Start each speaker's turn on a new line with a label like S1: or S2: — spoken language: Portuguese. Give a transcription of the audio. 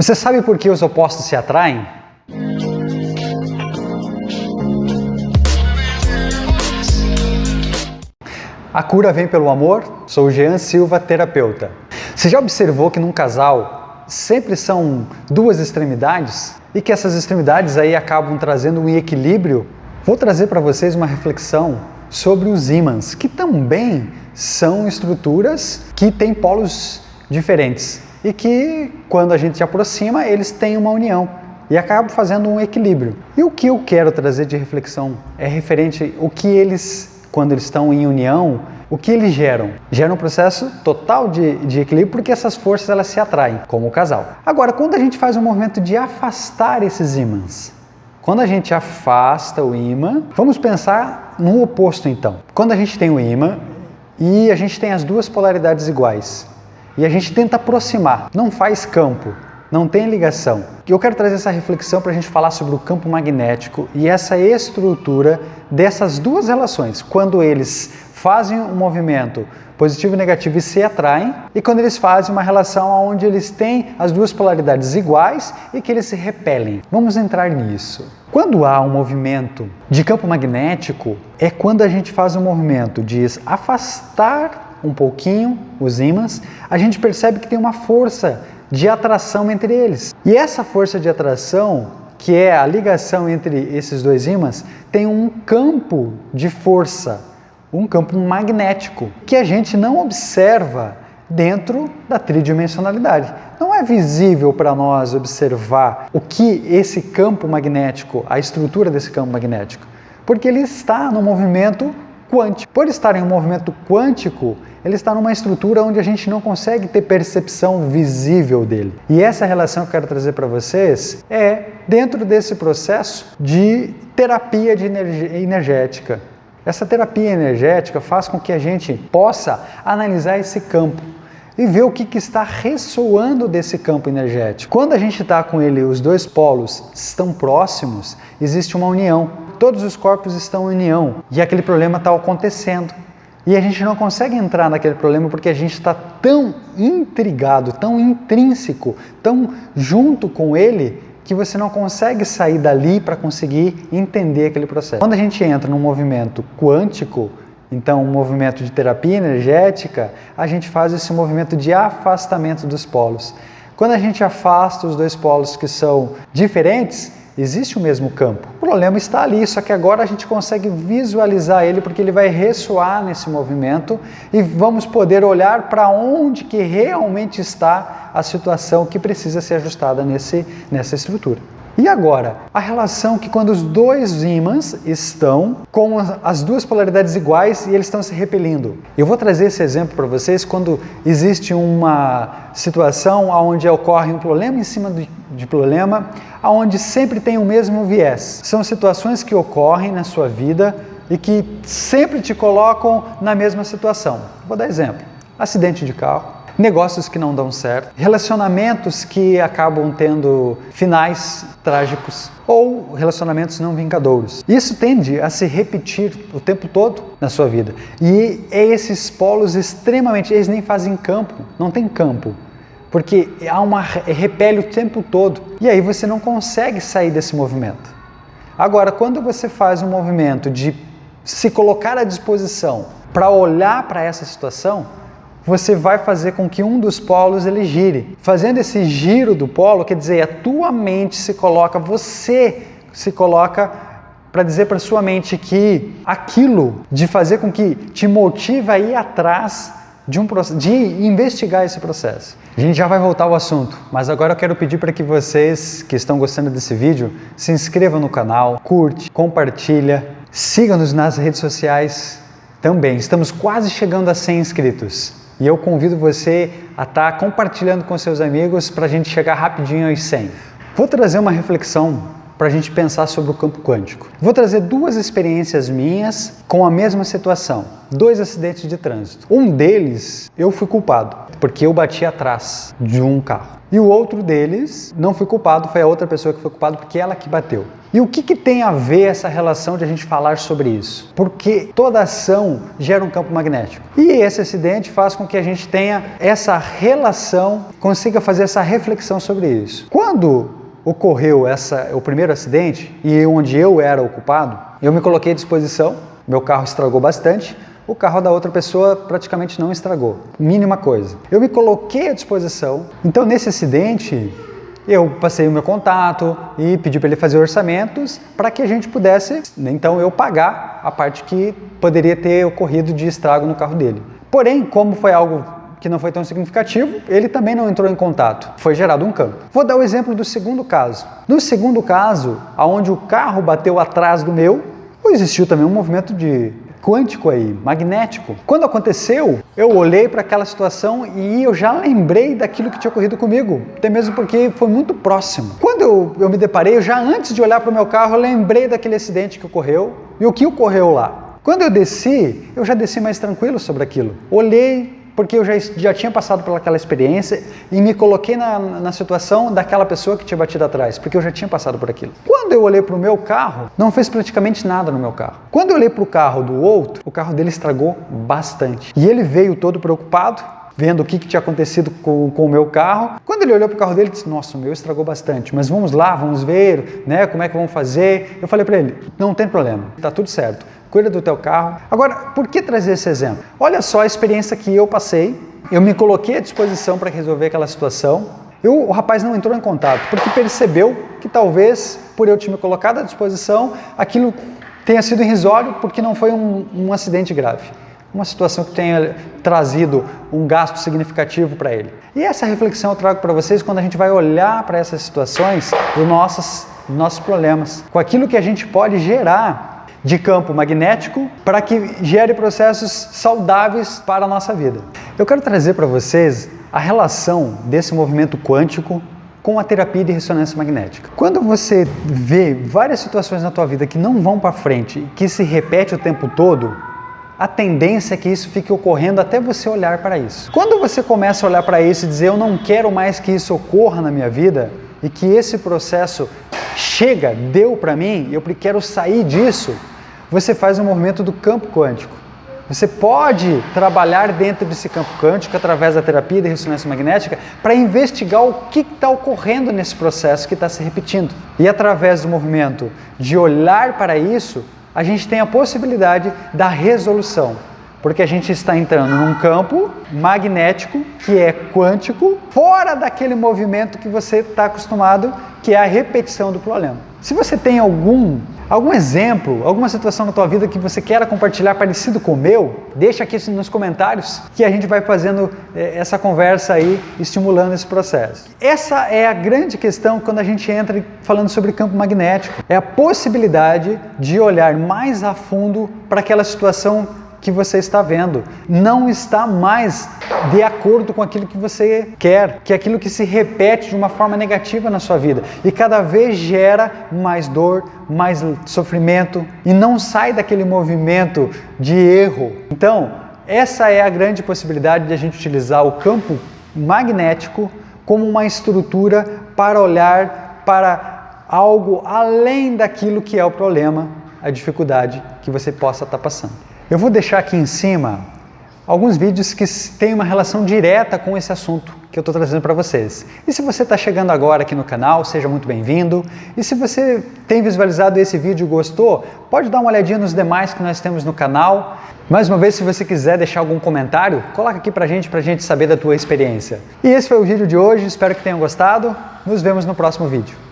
S1: Você sabe por que os opostos se atraem? A cura vem pelo amor? Sou o Jean Silva, terapeuta. Você já observou que num casal sempre são duas extremidades? E que essas extremidades aí acabam trazendo um equilíbrio? Vou trazer para vocês uma reflexão sobre os ímãs, que também são estruturas que têm polos diferentes e que, quando a gente se aproxima, eles têm uma união e acabam fazendo um equilíbrio. E o que eu quero trazer de reflexão é referente ao que eles, quando eles estão em união, o que eles geram? Geram um processo total de equilíbrio, porque essas forças elas se atraem, como o casal. Agora, quando a gente faz um movimento de afastar esses ímãs, quando a gente afasta o ímã, vamos pensar no oposto então. Quando a gente tem o ímã e a gente tem as duas polaridades iguais, e a gente tenta aproximar, não faz campo, não tem ligação. Eu quero trazer essa reflexão para a gente falar sobre o campo magnético e essa estrutura dessas duas relações, quando eles fazem um movimento positivo e negativo e se atraem, e quando eles fazem uma relação onde eles têm as duas polaridades iguais e que eles se repelem. Vamos entrar nisso. Quando há um movimento de campo magnético, é quando a gente faz um movimento de afastar um pouquinho os ímãs, a gente percebe que tem uma força de atração entre eles. E essa força de atração, que é a ligação entre esses dois ímãs, tem um campo de força, um campo magnético, que a gente não observa dentro da tridimensionalidade. Não é visível para nós observar o que esse campo magnético, a estrutura desse campo magnético, porque ele está no movimento quântico. Por estar em um movimento quântico, ele está numa estrutura onde a gente não consegue ter percepção visível dele. E essa relação que eu quero trazer para vocês é dentro desse processo de terapia de energética. Essa terapia energética faz com que a gente possa analisar esse campo e ver o que está ressoando desse campo energético. Quando a gente está com ele, os dois polos estão próximos, existe uma união. Todos os corpos estão em união e aquele problema está acontecendo. E a gente não consegue entrar naquele problema porque a gente está tão intrigado, tão intrínseco, tão junto com ele, que você não consegue sair dali para conseguir entender aquele processo. Quando a gente entra num movimento quântico, então um movimento de terapia energética, a gente faz esse movimento de afastamento dos polos. Quando a gente afasta os dois polos que são diferentes, existe o mesmo campo. O problema está ali, só que agora a gente consegue visualizar ele porque ele vai ressoar nesse movimento e vamos poder olhar para onde que realmente está a situação que precisa ser ajustada nessa estrutura. E agora, a relação que quando os dois ímãs estão com as duas polaridades iguais e eles estão se repelindo. Eu vou trazer esse exemplo para vocês quando existe uma situação onde ocorre um problema em cima de problema, onde sempre tem o mesmo viés. São situações que ocorrem na sua vida e que sempre te colocam na mesma situação. Vou dar exemplo. Acidente de carro. Negócios que não dão certo, relacionamentos que acabam tendo finais trágicos ou relacionamentos não vingadouros. Isso tende a se repetir o tempo todo na sua vida. E esses polos extremamente, eles nem fazem campo, não tem campo, porque repele o tempo todo. E aí você não consegue sair desse movimento. Agora, quando você faz um movimento de se colocar à disposição para olhar para essa situação, você vai fazer com que um dos polos ele gire. Fazendo esse giro do polo, quer dizer, a tua mente se coloca, você se coloca para dizer para sua mente que aquilo de fazer com que te motive a ir atrás de investigar esse processo. A gente já vai voltar ao assunto, mas agora eu quero pedir para que vocês que estão gostando desse vídeo se inscrevam no canal, curte, compartilha, siga-nos nas redes sociais também. Estamos quase chegando a 100 inscritos. E eu convido você a estar compartilhando com seus amigos para a gente chegar rapidinho aos 100. Vou trazer uma reflexão para a gente pensar sobre o campo quântico. Vou trazer duas experiências minhas com a mesma situação. 2 acidentes de trânsito. Um deles, eu fui culpado, porque eu bati atrás de um carro. E o outro deles, não fui culpado, foi a outra pessoa que foi culpada, porque ela que bateu. E o que tem a ver essa relação de a gente falar sobre isso? Porque toda ação gera um campo magnético. E esse acidente faz com que a gente tenha essa relação, consiga fazer essa reflexão sobre isso. Quando ocorreu o primeiro acidente, e onde eu era o culpado, eu me coloquei à disposição, meu carro estragou bastante, o carro da outra pessoa praticamente não estragou, mínima coisa. Eu me coloquei à disposição, então nesse acidente eu passei o meu contato e pedi para ele fazer orçamentos para que a gente pudesse, então eu pagar a parte que poderia ter ocorrido de estrago no carro dele. Porém, como foi algo que não foi tão significativo, ele também não entrou em contato. Foi gerado um campo. Vou dar o exemplo do segundo caso. No segundo caso, onde o carro bateu atrás do meu, existiu também um movimento quântico aí, magnético. Quando aconteceu, eu olhei para aquela situação e eu já lembrei daquilo que tinha ocorrido comigo, até mesmo porque foi muito próximo. Quando eu me deparei, já antes de olhar para o meu carro, eu lembrei daquele acidente que ocorreu e o que ocorreu lá. Quando eu já desci mais tranquilo sobre aquilo. Olhei, porque eu já tinha passado pelaquela experiência e me coloquei na situação daquela pessoa que tinha batido atrás, porque eu já tinha passado por aquilo. Quando eu olhei para o meu carro, não fez praticamente nada no meu carro. Quando eu olhei para o carro do outro, o carro dele estragou bastante. E ele veio todo preocupado, vendo o que tinha acontecido com o meu carro. Quando ele olhou para o carro dele, ele disse, nossa, o meu estragou bastante, mas vamos lá, vamos ver, né, como é que vamos fazer. Eu falei para ele, não tem problema, está tudo certo. Cuida do teu carro. Agora, por que trazer esse exemplo? Olha só a experiência que eu passei, eu me coloquei à disposição para resolver aquela situação, o rapaz não entrou em contato, porque percebeu que talvez, por eu ter me colocado à disposição, aquilo tenha sido irrisório, porque não foi um acidente grave. Uma situação que tenha trazido um gasto significativo para ele. E essa reflexão eu trago para vocês quando a gente vai olhar para essas situações dos nossos problemas, com aquilo que a gente pode gerar de campo magnético para que gere processos saudáveis para a nossa vida. Eu quero trazer para vocês a relação desse movimento quântico com a terapia de ressonância magnética. Quando você vê várias situações na tua vida que não vão para frente e que se repete o tempo todo, a tendência é que isso fique ocorrendo até você olhar para isso. Quando você começa a olhar para isso e dizer, eu não quero mais que isso ocorra na minha vida e que esse processo deu para mim, eu quero sair disso, você faz um movimento do campo quântico. Você pode trabalhar dentro desse campo quântico através da terapia de ressonância magnética para investigar o que está ocorrendo nesse processo que está se repetindo. E através do movimento de olhar para isso, a gente tem a possibilidade da resolução. Porque a gente está entrando num campo magnético, que é quântico, fora daquele movimento que você está acostumado, que é a repetição do problema. Se você tem algum exemplo, alguma situação na tua vida que você queira compartilhar parecido com o meu, deixa aqui nos comentários que a gente vai fazendo essa conversa aí, estimulando esse processo. Essa é a grande questão quando a gente entra falando sobre campo magnético. É a possibilidade de olhar mais a fundo para aquela situação que você está vendo. Não está mais de acordo com aquilo que você quer, que é aquilo que se repete de uma forma negativa na sua vida e cada vez gera mais dor, mais sofrimento e não sai daquele movimento de erro. Então, essa é a grande possibilidade de a gente utilizar o campo magnético como uma estrutura para olhar para algo além daquilo que é o problema, a dificuldade que você possa estar passando. Eu vou deixar aqui em cima alguns vídeos que têm uma relação direta com esse assunto que eu estou trazendo para vocês. E se você está chegando agora aqui no canal, seja muito bem-vindo. E se você tem visualizado esse vídeo e gostou, pode dar uma olhadinha nos demais que nós temos no canal. Mais uma vez, se você quiser deixar algum comentário, coloca aqui pra gente saber da tua experiência. E esse foi o vídeo de hoje, espero que tenham gostado. Nos vemos no próximo vídeo.